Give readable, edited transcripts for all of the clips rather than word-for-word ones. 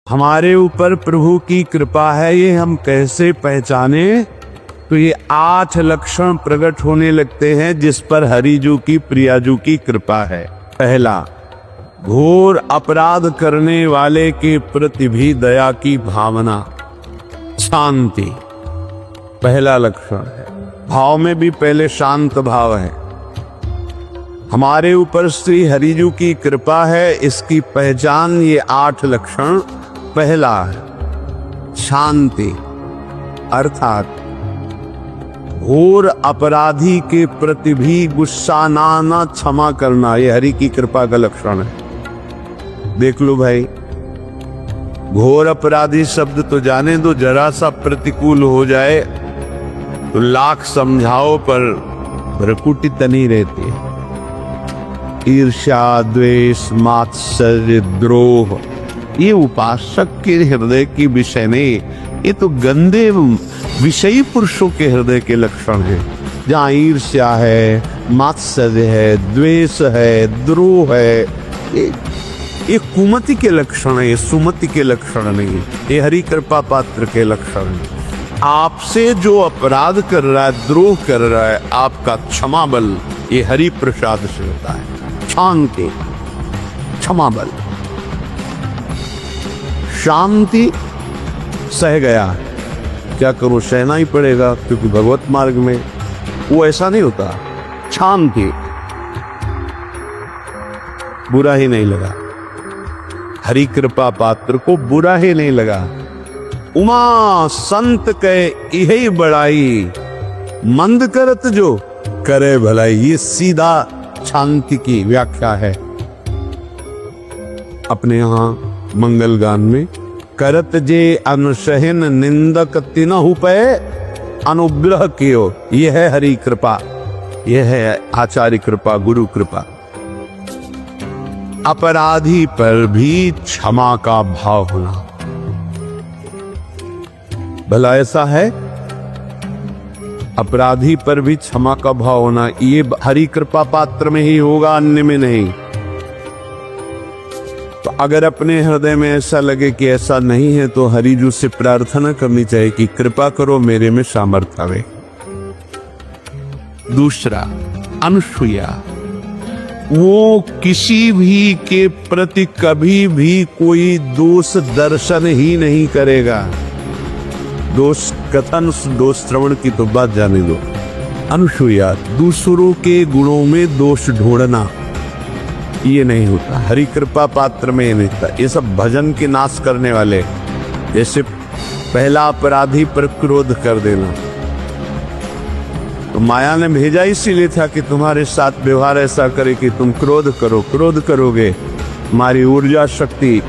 हमारे ऊपर प्रभु की कृपा है ये हम कैसे पहचाने? तो ये 8 लक्षण प्रकट होने लगते हैं जिस पर हरिजू की प्रियाजू की कृपा है। पहला, घोर अपराध करने वाले के प्रति भी दया की भावना, शांति पहला लक्षण है। भाव में भी पहले शांत भाव है। हमारे ऊपर श्री हरिजू की कृपा है, इसकी पहचान ये 8 लक्षण। पहला है शांति, अर्थात घोर अपराधी के प्रति भी गुस्सा ना क्षमा करना, ये हरि की कृपा का लक्षण है। देख लो भाई, घोर अपराधी शब्द तो जाने दो, जरा सा प्रतिकूल हो जाए तो लाख समझाओ पर भ्रकुटी तनी रहती है। ईर्ष्या, द्वेष, मात्सर्य, द्रोह, ये उपासक के हृदय की विषय नहीं, ये तो गंदे विषयी पुरुषों के हृदय के लक्षण हैं। जहाँ ईर्ष्या है, मात्सर्य है, द्वेष है, द्रोह है, ये कुमति के लक्षण है, ये सुमति के लक्षण नहीं, ये हरि कृपा पात्र के लक्षण है। आपसे जो अपराध कर रहा है, द्रोह कर रहा है, आपका क्षमा बल ये हरि प्रसाद से होता है। शांति, क्षमा बल, शांति सह गया, क्या करूं, सहना ही पड़ेगा क्योंकि भगवत मार्ग में वो ऐसा नहीं होता। शांति, बुरा ही नहीं लगा, हरि कृपा पात्र को बुरा ही नहीं लगा। उमा संत के यही बड़ाई, मंद करत जो करे भलाई, ये सीधा शांति की व्याख्या है। अपने यहां मंगल गान में करत जे अनुसहन निंदक तिनहु पे अनुग्रह कियो, यह है हरि कृपा, यह है आचार्य कृपा, गुरु कृपा। अपराधी पर भी क्षमा का भाव होना, भला ऐसा है? अपराधी पर भी क्षमा का भाव होना, ये हरि कृपा पात्र में ही होगा, अन्य में नहीं। तो अगर अपने हृदय में ऐसा लगे कि ऐसा नहीं है तो हरिजू से प्रार्थना करनी चाहिए कि कृपा करो मेरे में सामर्थ्य आवे। दूसरा, अनुसूया, वो किसी भी के प्रति कभी भी कोई दोष दर्शन ही नहीं करेगा। दोष कथन, दोष श्रवण की तो बात जाने दो। अनुसूया, दूसरों के गुणों में दोष ढूंढना ये नहीं होता, हरि कृपा पात्र में ये नहीं होता। ये सब भजन के नाश करने वाले, जैसे पहला अपराधी पर क्रोध कर देना, तो माया ने भेजा इसीलिए था कि तुम्हारे साथ व्यवहार ऐसा करे कि तुम क्रोध करो, क्रोध करोगे तुम्हारी ऊर्जा शक्ति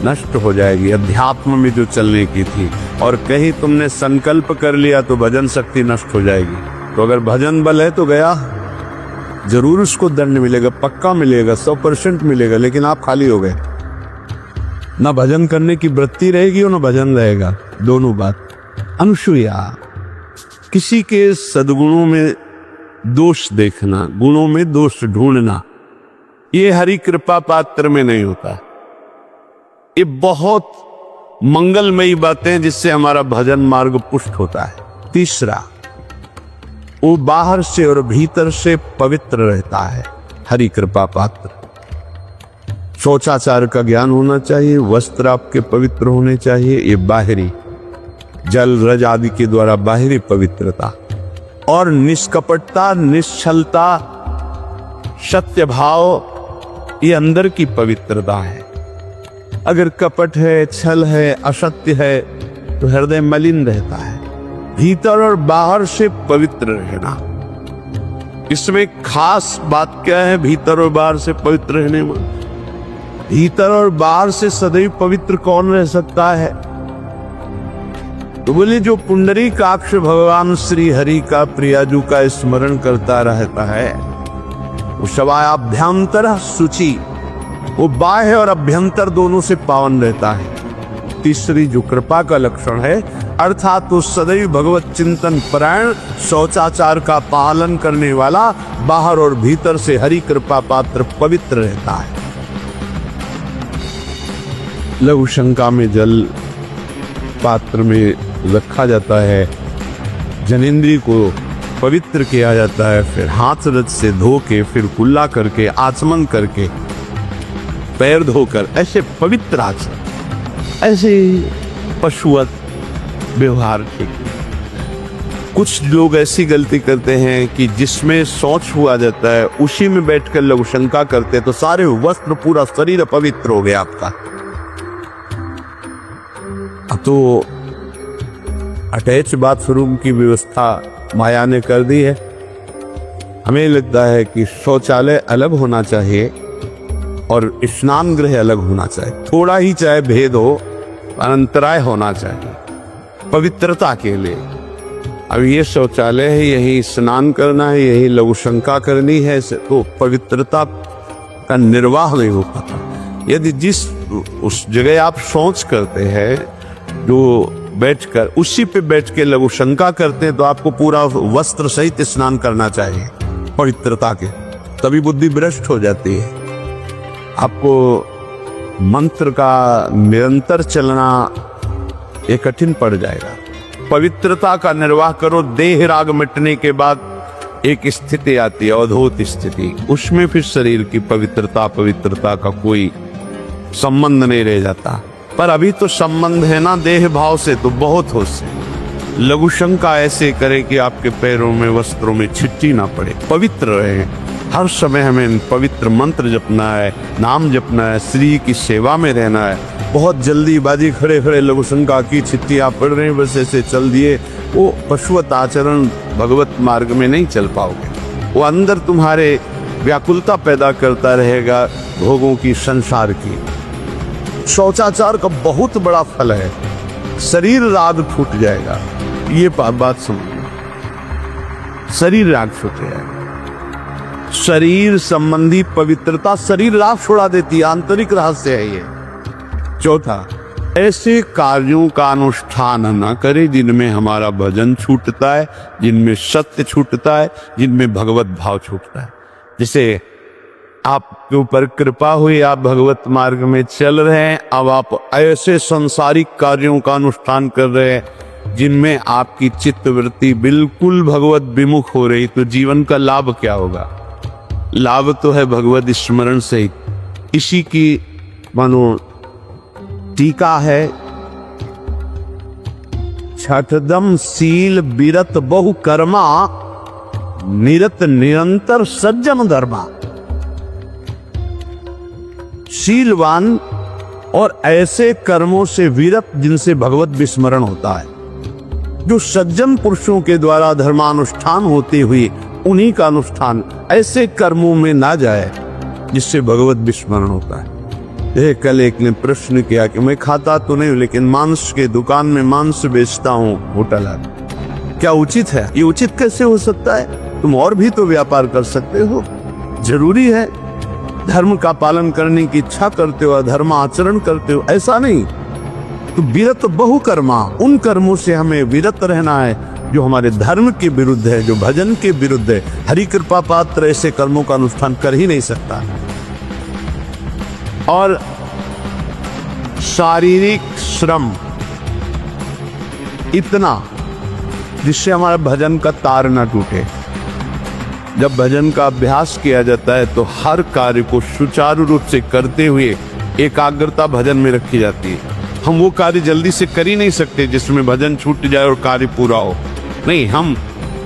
नष्ट हो जाएगी, अध्यात्म में जो चलने की थी। और कहीं तुमने संकल्प कर लिया तो भजन शक्ति नष्ट हो जाएगी। तो अगर भजन बल है तो गया, जरूर उसको दंड मिलेगा, पक्का मिलेगा, 100% मिलेगा, लेकिन आप खाली हो गए, ना भजन करने की वृत्ति रहेगी और ना भजन रहेगा, दोनों बात। अनुसूया, किसी के सद्गुणों में दोष देखना, गुणों में दोष ढूंढना, ये हरि कृपा पात्र में नहीं होता। ये बहुत मंगलमयी बातें जिससे हमारा भजन मार्ग पुष्ट होता है। तीसरा, वो बाहर से और भीतर से पवित्र रहता है, हरि कृपा पात्र। शौचाचार का ज्ञान होना चाहिए, वस्त्र आपके पवित्र होने चाहिए, ये बाहरी, जल रज आदि के द्वारा बाहरी पवित्रता, और निष्कपटता, निश्चलता, सत्य भाव, ये अंदर की पवित्रता है। अगर कपट है, छल है, असत्य है तो हृदय मलिन रहता है। भीतर और बाहर से पवित्र रहना, इसमें खास बात क्या है? भीतर और बाहर से पवित्र रहने में, भीतर और बाहर से सदैव पवित्र कौन रह सकता है? तो बोले जो पुंडरीकाक्ष भगवान श्री हरि का, प्रियाजू का स्मरण करता रहता है, वो शवाभ्यंतर शुचि, वो बाह्य और अभ्यंतर दोनों से पावन रहता है। तीसरी जो कृपा का लक्षण है, अर्थात वो सदैव भगवत चिंतन परायण, शौचाचार का पालन करने वाला, बाहर और भीतर से हरि कृपा पात्र पवित्र रहता है। लघु शंका में जल पात्र में रखा जाता है, जनेंद्री को पवित्र किया जाता है, फिर हाथ रथ से धो के, फिर कुल्ला करके, आचमन करके, पैर धोकर, ऐसे पवित्र आचरण, ऐसे पशुवत व्यवहार ठीक। कुछ लोग ऐसी गलती करते हैं कि जिसमें शौच हुआ जाता है उसी में बैठकर लघु शंका करते, तो सारे वस्त्र, पूरा शरीर पवित्र हो गया आपका। अब तो अटैच बाथरूम की व्यवस्था माया ने कर दी है। हमें लगता है कि शौचालय अलग होना चाहिए और स्नान गृह अलग होना चाहिए, थोड़ा ही चाहे भेद हो, अंतराय होना चाहिए पवित्रता के लिए। अब ये शौचालय है, यही स्नान करना है, यही लघु शंका करनी है, तो पवित्रता का निर्वाह नहीं हो पाता। यदि जिस उस जगह आप शौच करते हैं, जो बैठकर उसी पे बैठ के लघु शंका करते हैं, तो आपको पूरा वस्त्र सहित स्नान करना चाहिए पवित्रता के, तभी बुद्धि भ्रष्ट हो जाती है। आपको मंत्र का निरंतर चलना ये कठिन पड़ जाएगा। पवित्रता का निर्वाह करो। देह राग मिटने के बाद एक स्थिति आती है, अवधूत स्थिति, उसमें फिर शरीर की पवित्रता का कोई संबंध नहीं रह जाता। पर अभी तो संबंध है ना देह भाव से, तो बहुत हो से लघु शंका ऐसे करे कि आपके पैरों में, वस्त्रों में छिट्टी ना पड़े, पवित्र रहे। हर समय हमें पवित्र मंत्र जपना है, नाम जपना है, श्री की सेवा में रहना है। बहुत जल्दीबाजी खड़े खड़े लघु शंका की छिट्टी आप पढ़ रहे हैं, बस ऐसे चल दिए, वो पशुवत आचरण भगवत मार्ग में नहीं चल पाओगे। वो अंदर तुम्हारे व्याकुलता पैदा करता रहेगा, भोगों की, संसार की। शौचाचार का बहुत बड़ा फल है, शरीर राग छूट जाएगा। ये बात समझो, शरीर राग छूट जाएगा। शरीर संबंधी पवित्रता शरीर राग छुड़ा देती है, आंतरिक रहस्य है ये। चौथा, ऐसे कार्यों का अनुष्ठान न करे जिनमें हमारा भजन छूटता है, जिनमें सत्य छूटता है, जिनमें भगवत भाव छूटता है। जैसे आपके ऊपर कृपा हुई, आप भगवत मार्ग में चल रहे हैं, अब आप ऐसे संसारिक कार्यों का अनुष्ठान कर रहे हैं जिनमें आपकी चित्तवृत्ति बिल्कुल भगवत विमुख हो रही, तो जीवन का लाभ क्या होगा? लाभ तो है भगवत स्मरण से ही। इसी की मानो टीका है, छठदम शील विरत बहु कर्मा, निरत निरंतर सज्जन धर्मा। शीलवान और ऐसे कर्मों से विरत जिनसे भगवत विस्मरण होता है, जो सज्जन पुरुषों के द्वारा धर्मानुष्ठान होते हुए उन्हीं का अनुष्ठान ऐसे कर्मों में ना जाए जिससे भगवत विस्मरण होता है। कल एक ने प्रश्न किया कि मैं खाता तो नहीं लेकिन मांस के दुकान में मांस बेचता हूँ, होटल है, क्या उचित है? ये उचित कैसे हो सकता है? तुम और भी तो व्यापार कर सकते हो। जरूरी है धर्म का पालन करने की इच्छा करते हो, धर्म आचरण करते हो, ऐसा नहीं। तो विरत बहु कर्मा, उन कर्मों से हमें विरत रहना है जो हमारे धर्म के विरुद्ध है, जो भजन के विरुद्ध है। हरि कृपा पात्र ऐसे कर्मों का अनुष्ठान कर ही नहीं सकता। और शारीरिक श्रम इतना जिससे हमारा भजन का तार ना टूटे। जब भजन का अभ्यास किया जाता है तो हर कार्य को सुचारू रूप से करते हुए एकाग्रता भजन में रखी जाती है। हम वो कार्य जल्दी से कर ही नहीं सकते जिसमें भजन छूट जाए और कार्य पूरा हो। नहीं, हम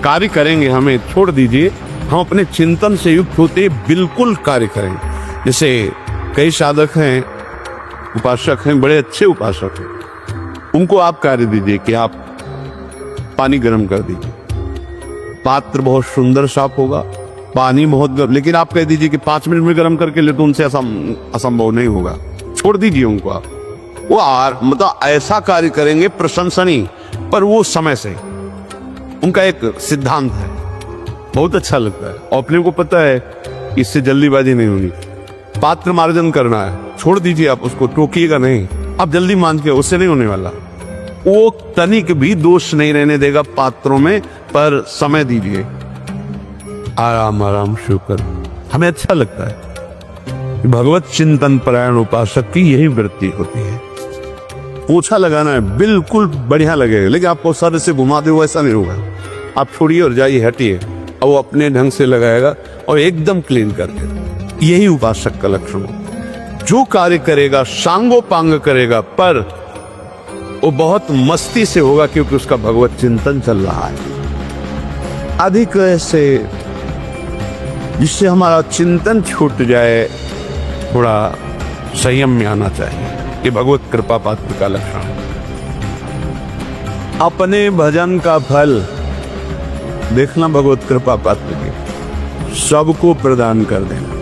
कार्य करेंगे, हमें छोड़ दीजिए, हम अपने चिंतन से युक्त होते बिल्कुल कार्य करेंगे। जैसे कई साधक हैं, उपासक हैं, बड़े अच्छे उपासक हैं, उनको आप कार्य दीजिए कि आप पानी गर्म कर दीजिए, पात्र बहुत सुंदर साफ होगा, पानी बहुत गर्म, लेकिन आप कह दीजिए कि 5 मिनट में गर्म करके ले, तो उनसे असंभव नहीं होगा। छोड़ दीजिए उनको आप, वो मतलब ऐसा कार्य करेंगे प्रशंसनीय, पर वो समय से। उनका एक सिद्धांत है, बहुत अच्छा लगता है, और अपने को पता है इससे जल्दीबाजी नहीं होनी। पात्र मार्जन करना है, छोड़ दीजिए आप उसको, टोकिएगा नहीं, आप जल्दी मान के, उससे नहीं होने वाला। वो तनिक भी दोष नहीं रहने देगा पात्रों में, पर समय दीजिए, आराम आराम शुक्र। हमें अच्छा लगता है। भगवत चिंतन परायण उपासक की यही वृत्ति होती है। पोछा लगाना है बिल्कुल बढ़िया लगेगा, लेकिन आपको सर से घुमा दे वैसा नहीं होगा। आप छोड़िए और जाइए, हटिए, और वो अपने ढंग से लगाएगा और एकदम क्लीन कर देगा। यही उपासक का लक्षण होता है। जो कार्य करेगा सांगो पांग करेगा, पर वो बहुत मस्ती से होगा क्योंकि उसका भगवत चिंतन चल रहा है। अधिक ऐसे जिससे हमारा चिंतन छूट जाए, थोड़ा संयम में आना चाहिए। ये भगवत कृपा पात्र का लक्षण है। अपने भजन का फल देखना भगवत कृपा पात्र के सबको प्रदान कर देना।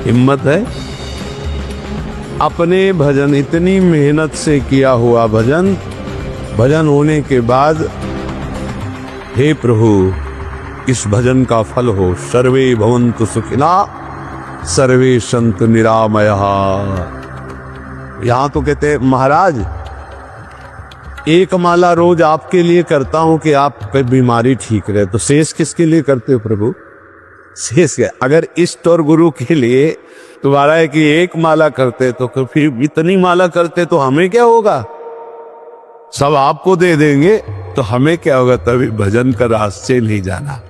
हिम्मत है? अपने भजन, इतनी मेहनत से किया हुआ भजन, भजन होने के बाद हे प्रभु इस भजन का फल हो, सर्वे भवन्तु सुखिना सर्वे सन्तु निरामया। यहां तो कहते हैं महाराज एक माला रोज आपके लिए करता हूं कि आपकी बीमारी ठीक रहे, तो शेष किसके लिए करते हो प्रभु? शेष क्या? अगर इष्ट और गुरु के लिए तुम्हारा है कि एक माला करते तो फिर इतनी माला करते तो हमें क्या होगा? सब आपको दे देंगे तो हमें क्या होगा? तभी भजन का रास्ते नहीं जाना।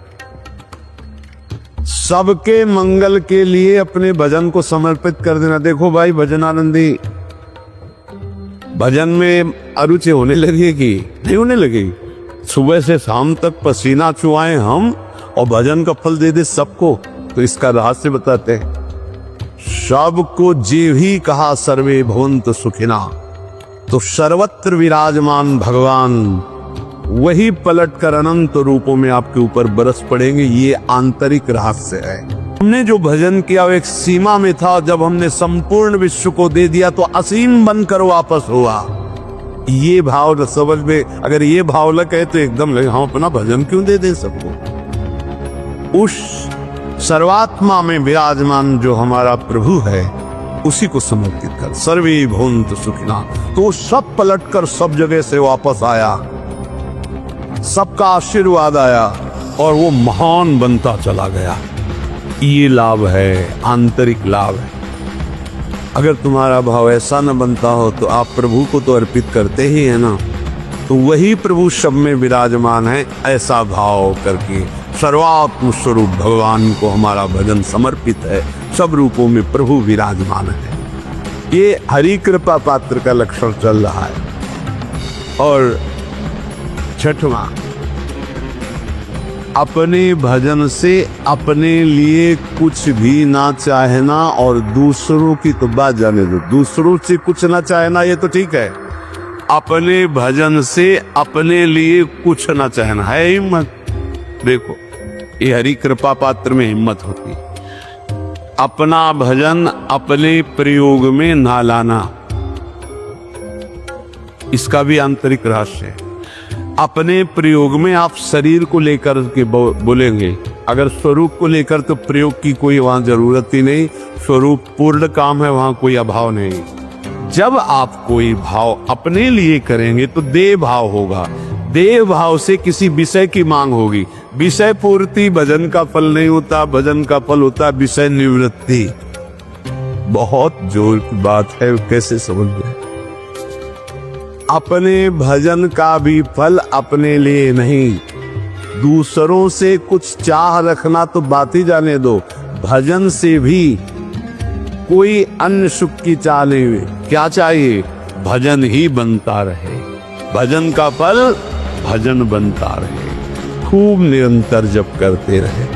सबके मंगल के लिए अपने भजन को समर्पित कर देना। देखो भाई भजनानंदी, भजन में अरुचि होने लगेगी? नहीं होने लगेगी। सुबह से शाम तक पसीना चुआए हम और भजन का फल दे दे सबको, तो इसका रहस्य बताते हैं। सबको जीव ही कहा सर्वे भवन्तु सुखिना, तो सर्वत्र विराजमान भगवान वही पलटकर अनंत रूपों में आपके ऊपर बरस पड़ेंगे। ये आंतरिक रहस्य है। हमने जो भजन किया वो एक सीमा में था, जब हमने संपूर्ण विश्व को दे दिया तो असीम बनकर वापस हुआ। ये भाव समझ में, अगर ये भाव लगे तो एकदम लगे हम अपना भजन क्यों दे दें सबको। उस सर्वात्मा में विराजमान जो हमारा प्रभु है उसी को समर्पित कर, सर्वे भवन्तु सुखिना। तो सब पलटकर सब जगह से वापस आया, सबका आशीर्वाद आया और वो महान बनता चला गया। ये लाभ है, आंतरिक लाभ है। अगर तुम्हारा भाव ऐसा न बनता हो तो आप प्रभु को तो अर्पित करते ही है ना, तो वही प्रभु सब में विराजमान है। ऐसा भाव करके सर्वात्म स्वरूप भगवान को हमारा भजन समर्पित है। सब रूपों में प्रभु विराजमान है। ये हरि कृपा पात्र का लक्षण चल रहा है। और छठवां, अपने भजन से अपने लिए कुछ भी ना चाहना और दूसरों की तो बात जाने दो। दूसरों से कुछ ना चाहना ये तो ठीक है, अपने भजन से अपने लिए कुछ ना चाहना है हिम्मत। देखो ये हरि कृपा पात्र में हिम्मत होती है। अपना भजन अपने प्रयोग में ना लाना, इसका भी आंतरिक रहस्य है। अपने प्रयोग में आप शरीर को लेकर के बोलेंगे, अगर स्वरूप को लेकर तो प्रयोग की कोई वहां जरूरत ही नहीं। स्वरूप पूर्ण काम है, वहां कोई अभाव नहीं। जब आप कोई भाव अपने लिए करेंगे तो देह भाव होगा। देह भाव से किसी विषय की मांग होगी। विषय पूर्ति भजन का फल नहीं होता, भजन का फल होता विषय निवृत्ति। बहुत जोर की बात है, कैसे समझ गए? अपने भजन का भी फल अपने लिए नहीं, दूसरों से कुछ चाह रखना तो बात ही जाने दो। भजन से भी कोई अन्य सुख की चाह नहीं हुई। क्या चाहिए? भजन ही बनता रहे, भजन का फल भजन बनता रहे, खूब निरंतर जप करते रहे।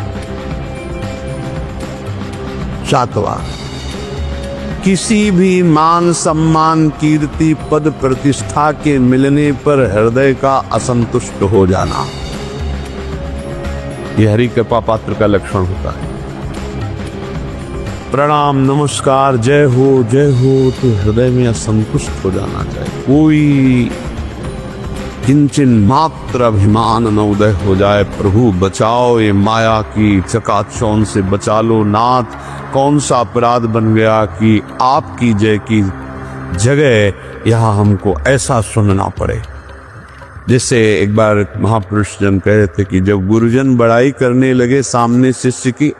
सातवां, किसी भी मान सम्मान कीर्ति पद प्रतिष्ठा के मिलने पर हृदय का असंतुष्ट हो जाना, यह हरि कृपा पात्र का लक्षण होता है। प्रणाम नमस्कार जय हो तो हृदय में असंतुष्ट हो जाना चाहिए। कोई किंचन मात्र अभिमान न उदय हो जाए। प्रभु बचाओ, ये माया की चकाचौंध से बचा लो नाथ। कौन सा अपराध बन गया कि आपकी जय की जगह यहाँ हमको ऐसा सुनना पड़े। जैसे एक बार महापुरुष जन कह रहे थे कि जब गुरुजन बड़ाई करने लगे सामने शिष्य की,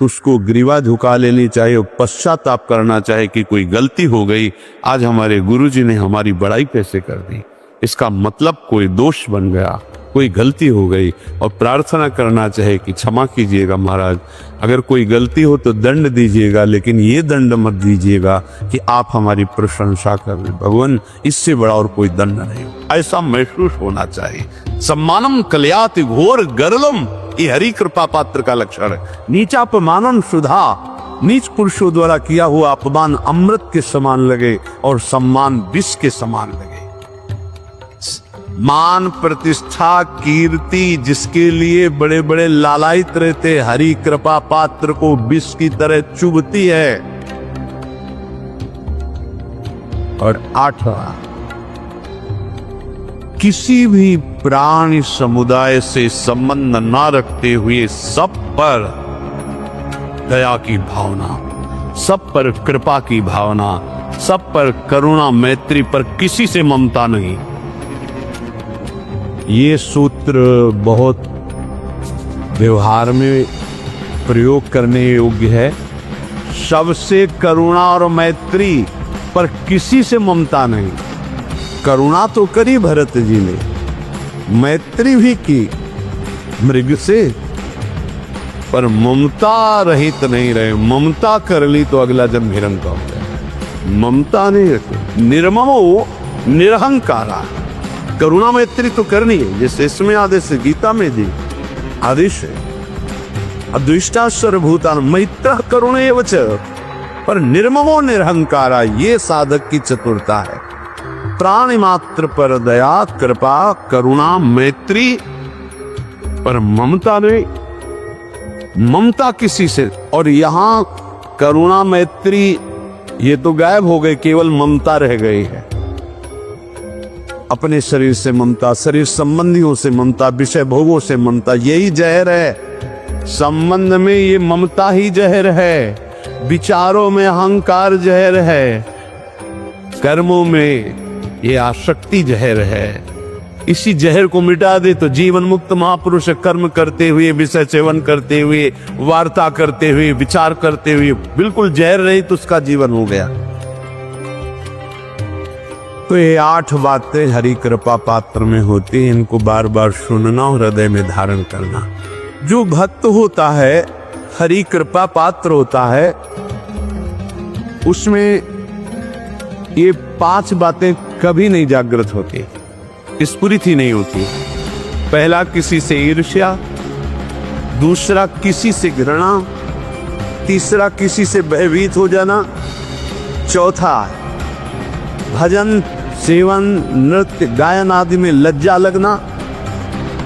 तो उसको ग्रीवा झुका लेनी चाहिए और पश्चाताप करना चाहिए कि कोई गलती हो गई, आज हमारे गुरुजी ने हमारी बड़ाई कैसे कर दी, इसका मतलब कोई दोष बन गया, कोई गलती हो गई, और प्रार्थना करना चाहिए कि क्षमा कीजिएगा महाराज, अगर कोई गलती हो तो दंड दीजिएगा, लेकिन ये दंड मत दीजिएगा कि आप हमारी प्रशंसा कर रहे भगवान, इससे बड़ा और कोई दंड नहीं, ऐसा महसूस होना चाहिए। सम्मानम कल्याति घोर गरलम, ये हरि कृपा पात्र का लक्षण है। नीचापमानम सुधा, नीच पुरुषों द्वारा किया हुआ अपमान अमृत के समान लगे और सम्मान विष के समान लगे। मान प्रतिष्ठा कीर्ति जिसके लिए बड़े बड़े लालायित रहते, हरि कृपा पात्र को विष की तरह चुभती है। और 8वां, किसी भी प्राणी समुदाय से संबंध ना रखते हुए सब पर दया की भावना, सब पर कृपा की भावना, सब पर करुणा मैत्री, पर किसी से ममता नहीं। ये सूत्र बहुत व्यवहार में प्रयोग करने योग्य है। सबसे करुणा और मैत्री, पर किसी से ममता नहीं। करुणा तो करी भरत जी ने, मैत्री भी की मृग से, पर ममता रहित नहीं रहे। ममता कर ली तो अगला जन्म हिरण का हो गया। ममता नहीं रखी, निर्ममो निरहंकारा। करुणा मैत्री तो करनी है, जैसे इसमें आदेश गीता में दी आदेश है, अद्विष्टा सर्वभूतान मैत्र करुणेव च, पर निर्ममो निरहंकारा, ये साधक की चतुरता है। प्राणी मात्र पर दया कृपा करुणा मैत्री, पर ममता नहीं, ममता किसी से। और यहां करुणा मैत्री ये तो गायब हो गए, केवल ममता रह गई है। अपने शरीर से ममता, शरीर संबंधियों से ममता, विषय भोगों से ममता, यही जहर है। संबंध में ये ममता ही जहर है, विचारों में अहंकार जहर है, कर्मों में ये आसक्ति जहर है। इसी जहर को मिटा दे तो जीवन मुक्त महापुरुष कर्म करते हुए, विषय सेवन करते हुए, वार्ता करते हुए, विचार करते हुए, बिल्कुल जहर रहित उसका जीवन हो गया। तो ये 8 बातें हरि कृपा पात्र में होती, इनको बार बार सुनना और हृदय में धारण करना। जो भक्त होता है, हरि कृपा पात्र होता है, उसमें ये 5 बातें कभी नहीं जागृत होती, स्फुरित ही नहीं होती। पहला, किसी से ईर्ष्या। दूसरा, किसी से घृणा। तीसरा, किसी से भयभीत हो जाना। चौथा, भजन सेवन नृत्य गायन आदि में लज्जा लगना।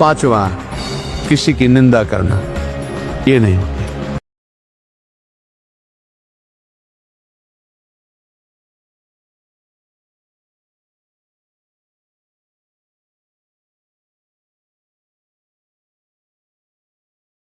5वां, किसी की निंदा करना। ये नहीं।